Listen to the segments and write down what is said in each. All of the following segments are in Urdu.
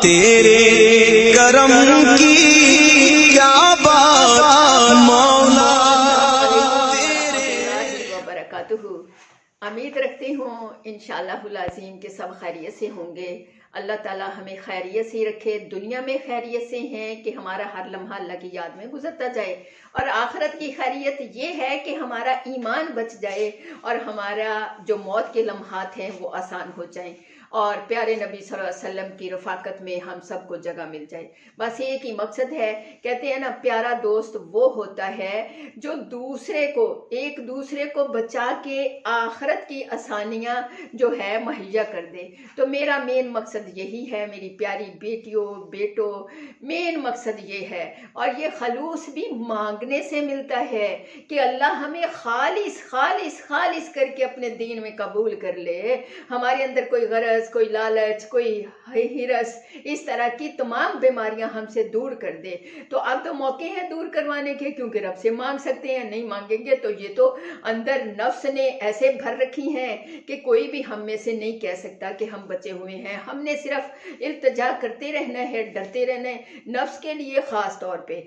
تیرے کرم کی کیا بات مولا وبرکاتہ۔ امید رکھتی ہوں انشاءاللہ العظیم کہ سب خیریت سے ہوں گے۔ اللہ تعالیٰ ہمیں خیریت سے رکھے، دنیا میں خیریت سے ہیں کہ ہمارا ہر لمحہ اللہ کی یاد میں گزرتا جائے، اور آخرت کی خیریت یہ ہے کہ ہمارا ایمان بچ جائے اور ہمارا جو موت کے لمحات ہیں وہ آسان ہو جائیں، اور پیارے نبی صلی اللہ علیہ وسلم کی رفاقت میں ہم سب کو جگہ مل جائے۔ بس ایک ہی مقصد ہے، کہتے ہیں نا پیارا دوست وہ ہوتا ہے جو ایک دوسرے کو بچا کے آخرت کی آسانیاں جو ہے مہیا کر دے۔ تو میرا مین مقصد یہی ہے، میری پیاری بیٹیوں بیٹوں، مین مقصد یہ ہے، اور یہ خلوص بھی مانگنے سے ملتا ہے کہ اللہ ہمیں خالص خالص خالص کر کے اپنے دین میں قبول کر لے، ہمارے اندر کوئی غرض، کوئی لالچ، کوئی ہرس، اس طرح کی تمام بیماریاں ہم سے دور کر دے۔ تو اب تو موقع ہے دور کروانے کے، کیونکہ رب سے مانگ سکتے ہیں، نہیں مانگیں گے تو یہ تو اندر نفس نے ایسے بھر رکھی ہیں کہ کوئی بھی ہم میں سے نہیں کہہ سکتا کہ ہم بچے ہوئے ہیں۔ ہم نے صرف التجا کرتے رہنا ہے، ڈرتے رہنا ہے نفس کے لیے خاص طور پہ۔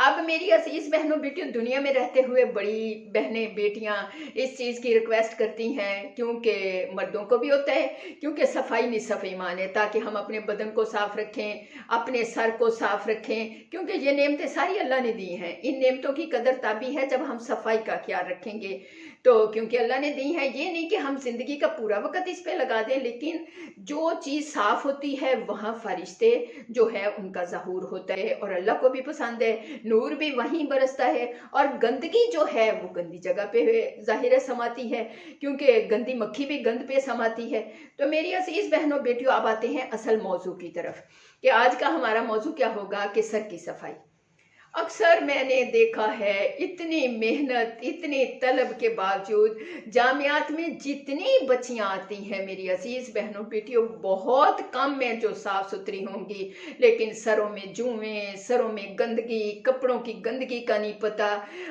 اب میری عزیز بہنوں بیٹیوں، دنیا میں رہتے ہوئے بڑی بہنیں بیٹیاں اس چیز کی ریکویسٹ کرتی ہیں، کیونکہ مردوں کو بھی ہوتا ہے، کیونکہ صفائی نصف ایمان ہے، تاکہ ہم اپنے بدن کو صاف رکھیں، اپنے سر کو صاف رکھیں، کیونکہ یہ نعمتیں ساری اللہ نے دی ہیں۔ ان نعمتوں کی قدر تبھی ہے جب ہم صفائی کا خیال رکھیں گے، تو کیونکہ اللہ نے دی ہیں، یہ نہیں کہ ہم زندگی کا پورا وقت اس پہ لگا دیں، لیکن جو چیز صاف ہوتی ہے وہاں فرشتے جو ہے ان کا ظہور ہوتا ہے، اور اللہ کو بھی پسند ہے، نور بھی وہیں برستا ہے، اور گندگی جو ہے وہ گندی جگہ پہ ظاہر سماتی ہے، کیونکہ گندی مکھی بھی گند پہ سماتی ہے۔ تو میری عزیز بہنوں بیٹیوں، اب آتے ہیں اصل موضوع کی طرف، کہ آج کا ہمارا موضوع کیا ہوگا کہ سر کی صفائی۔ اکثر میں نے دیکھا ہے اتنی محنت، اتنی طلب کے باوجود جامعات میں جتنی بچیاں آتی ہیں میری عزیز بہنوں بیٹیوں، بہت کم ہیں جو صاف ستھری ہوں گی، لیکن سروں میں جوئیں، سروں میں گندگی، کپڑوں کی گندگی کا نہیں پتہ،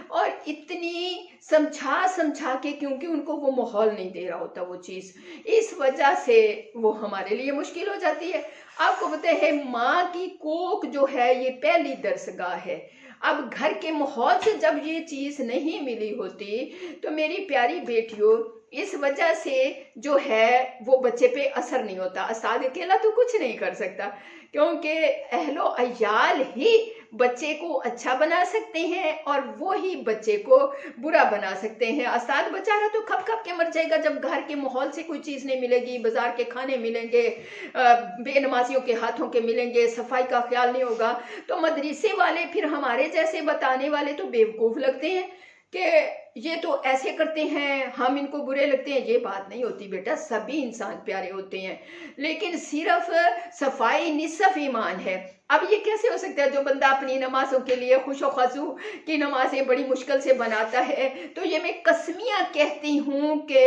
اور اتنی سمجھا کے، کیونکہ ان کو وہ ماحول نہیں دے رہا ہوتا وہ چیز، اس وجہ سے وہ ہمارے لیے مشکل ہو جاتی ہے۔ آپ کو پتہ ہے ماں کی کوکھ جو ہے یہ پہلی درسگاہ ہے۔ اب گھر کے ماحول سے جب یہ چیز نہیں ملی ہوتی تو میری پیاری بیٹیوں، اس وجہ سے جو ہے وہ بچے پہ اثر نہیں ہوتا۔ استاد اکیلا تو کچھ نہیں کر سکتا، کیونکہ اہل و عیال ہی بچے کو اچھا بنا سکتے ہیں اور وہی بچے کو برا بنا سکتے ہیں۔ استاد بیچارہ تو کھپ کھپ کے مر جائے گا جب گھر کے ماحول سے کوئی چیز نہیں ملے گی، بازار کے کھانے ملیں گے، بے نمازیوں کے ہاتھوں کے ملیں گے، صفائی کا خیال نہیں ہوگا، تو مدرسے والے پھر ہمارے جیسے بتانے والے تو بیوقوف لگتے ہیں کہ یہ تو ایسے کرتے ہیں، ہم ان کو برے لگتے ہیں۔ یہ بات نہیں ہوتی بیٹا، سبھی انسان پیارے ہوتے ہیں، لیکن صرف صفائی نصف ایمان ہے۔ اب یہ کیسے ہو سکتا ہے؟ جو بندہ اپنی نمازوں کے لیے خوش و خضوع کی نمازیں بڑی مشکل سے بناتا ہے، تو یہ میں قسمیاں کہتی ہوں کہ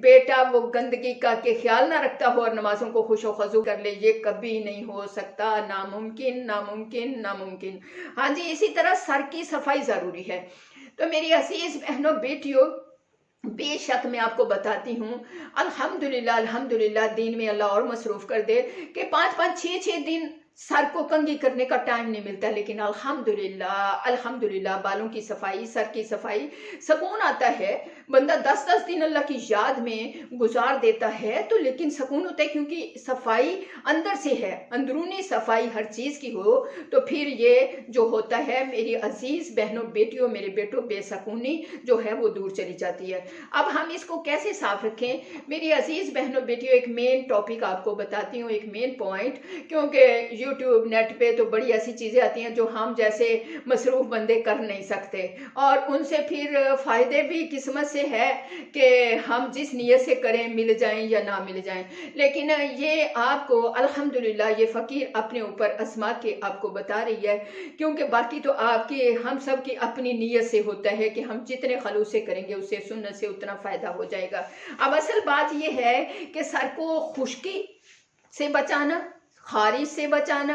بیٹا وہ گندگی کا کہ خیال نہ رکھتا ہو اور نمازوں کو خوش و خضوع کر لے، یہ کبھی نہیں ہو سکتا، ناممکن ناممکن ناممکن۔ ہاں جی، اسی طرح سر کی صفائی ضروری ہے۔ تو میری عزیز بہنوں بیٹیوں، بے شک میں آپ کو بتاتی ہوں، الحمدللہ دین میں اللہ اور مصروف کر دے کہ 5-5 6 دن سر کو کنگھی کرنے کا ٹائم نہیں ملتا، لیکن الحمدللہ بالوں کی صفائی، سر کی صفائی، سکون آتا ہے۔ بندہ 10 دن اللہ کی یاد میں گزار دیتا ہے تو لیکن سکون ہوتا ہے، کیونکہ صفائی اندر سے ہے، اندرونی صفائی ہر چیز کی ہو تو پھر یہ جو ہوتا ہے میری عزیز بہنوں بیٹیوں، میرے بیٹوں، بے سکونی جو ہے وہ دور چلی جاتی ہے۔ اب ہم اس کو کیسے صاف رکھیں میری عزیز بہنوں بیٹیوں؟ ایک مین ٹاپک آپ کو بتاتی ہوں، ایک مین پوائنٹ، کیونکہ یوٹیوب نیٹ پہ تو بڑی ایسی چیزیں آتی ہیں جو ہم جیسے مصروف بندے کر نہیں سکتے، اور ان سے پھر فائدے بھی قسمت سے ہے کہ ہم جس نیت سے کریں مل جائیں یا نہ مل جائیں، لیکن یہ آپ کو الحمدللہ یہ فقیر اپنے اوپر آزما کے آپ کو بتا رہی ہے، کیونکہ باقی تو آپ کی ہم سب کی اپنی نیت سے ہوتا ہے کہ ہم جتنے خلوص سے کریں گے اس سے سنت سے اتنا فائدہ ہو جائے گا۔ اب اصل بات یہ ہے کہ سر کو خشکی سے بچانا، خارش سے بچانا،